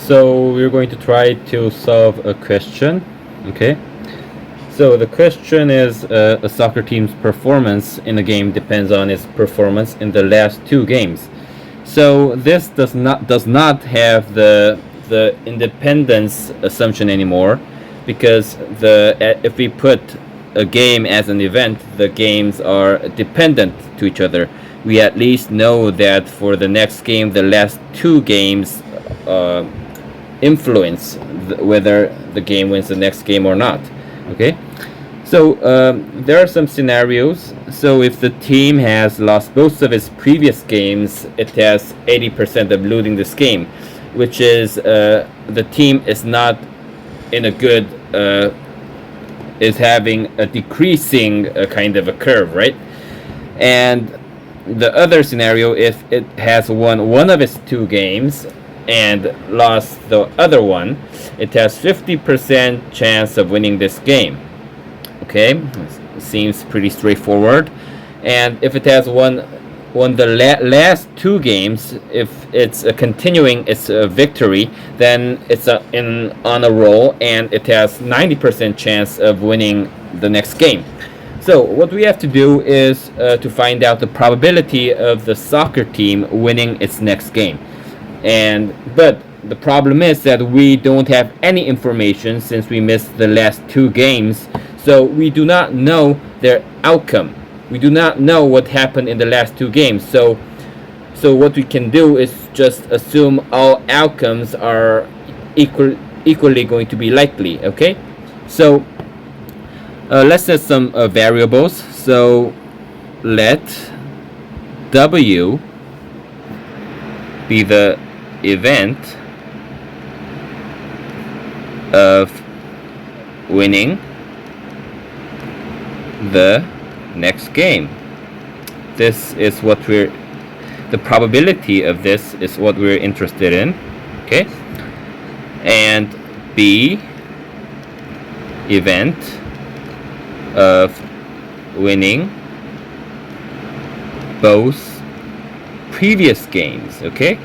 So we're going to try to solve a question. Okay. So the question is a soccer team's performance in a game depends on its performance in the last two games. So this does not have the independence assumption anymore, because if we put a game as an event, the games are dependent to each other. We at least know that for the next game, the last two games influence whether the game wins the next game or not. Okay, so there are some scenarios. So if the team has lost both of its previous games, it has 80% of losing this game, which is the team is not in a good is having a decreasing kind of a curve, right? And the other scenario, if it has won one of its two games and lost the other one, it has 50% chance of winning this game. Okay, seems pretty straightforward. And if it has won the last two games, if it's continuing its victory, then it's on a roll, and it has 90% chance of winning the next game. So what we have to do is to find out the probability of the soccer team winning its next game. But the problem is that we don't have any information since we missed the last two games, so we do not know their outcome. We do not know what happened in the last two games. So what we can do is just assume all outcomes are equally going to be likely. Okay, so let's set some variables. So let W be the event of winning the next game. This is what the probability of this is what we're interested in. Okay, and B, event of winning both previous games. Okay,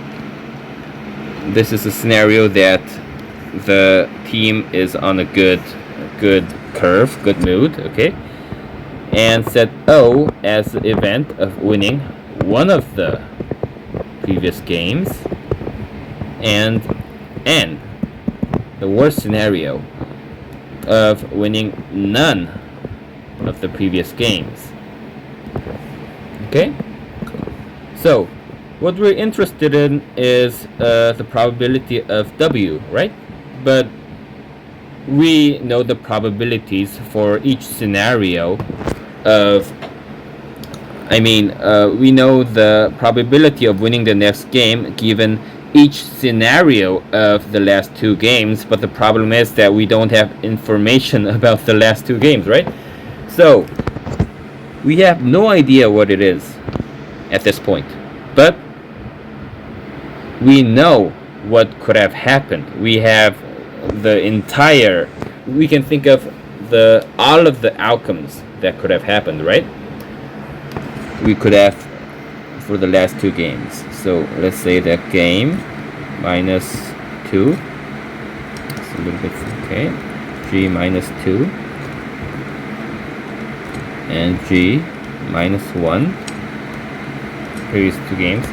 this is a scenario that the team is on a good curve, good mood. Okay, and set O as the event of winning one of the previous games, and N, the worst scenario, of winning none of the previous games. Okay, so what we're interested in is the probability of W, right? But we know the probabilities for each scenario of we know the probability of winning the next game given each scenario of the last two games, but the problem is that we don't have information about the last two games, right? So we have no idea what it is at this point, but we know what could have happened. We have we can think of all of the outcomes that could have happened, right? We could have for the last two games. So let's say that game minus 2. It's a little bit okay. G minus 2 and G minus 1. Previous two games.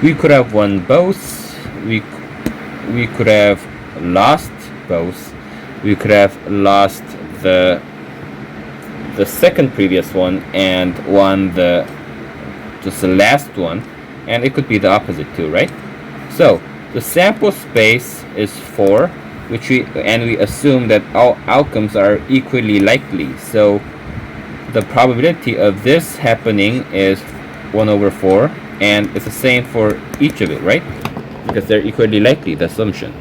We could have won both. We could have lost both. We could have lost the second previous one and won just the last one, and it could be the opposite too, right? So the sample space is 4, and we assume that all outcomes are equally likely. So the probability of this happening is 1/4, and it's the same for each of it, right? Because they're equally likely, the assumption.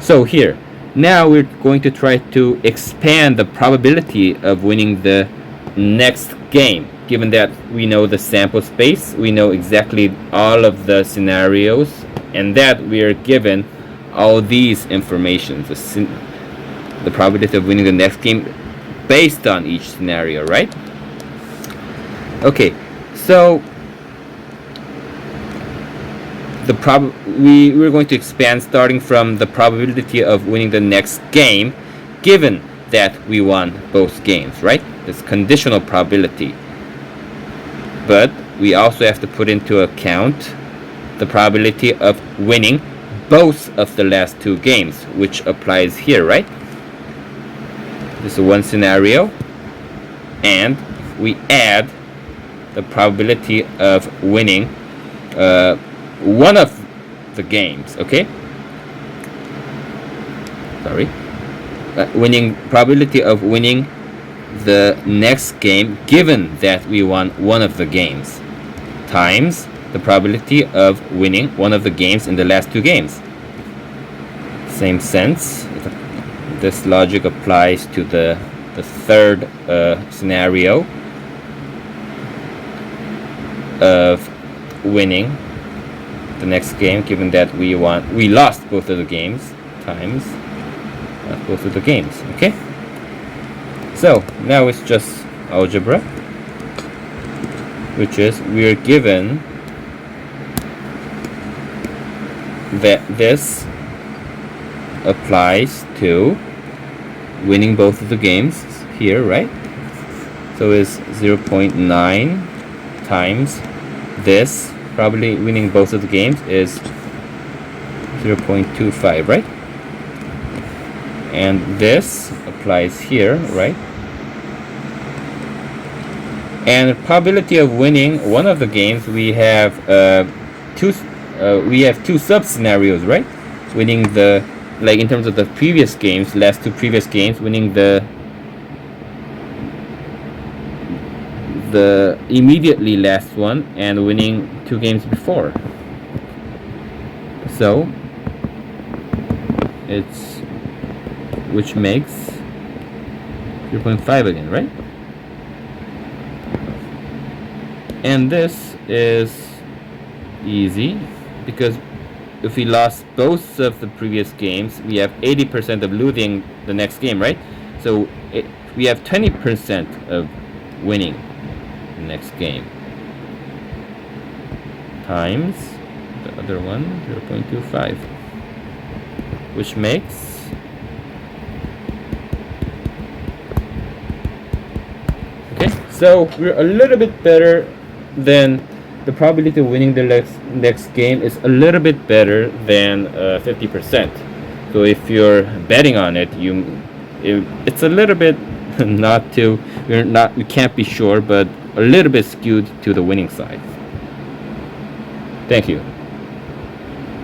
So here, now we're going to try to expand the probability of winning the next game. Given that we know the sample space, we know exactly all of the scenarios, and that we are given all these informations, the probability of winning the next game based on each scenario, right? Okay, so we're going to expand starting from the probability of winning the next game, given that we won both games, right? It's conditional probability. But we also have to put into account the probability of winning both of the last two games, which applies here, right? This is one scenario, and we add the probability of winning one of the games, okay? Sorry. Probability of winning the next game, given that we won one of the games, times the probability of winning one of the games in the last two games. Same sense. This logic applies to the third scenario of winning the next game, given that we lost both of the games, times both of the games. Okay, so now it's just algebra, which is we are given that this applies to winning both of the games here, right? So it's 0.9 times this, probably winning both of the games, is 0.25, right? And this applies here, right? And the probability of winning one of the games, we have two sub scenarios, right? Winning the, like in terms of the previous games, last two previous games, winning the immediately last one, and winning two games before. So it's, which makes 0.5 again, right? And this is easy, because if we lost both of the previous games, we have 80% of losing the next game, right? So we have 20% of winning the next game, times the other one, 0.25, which makes so we're a little bit better than the probability of winning the next game is a little bit better than 50%. So if you're betting on it, it's a little bit we can't be sure, but a little bit skewed to the winning side. Thank you.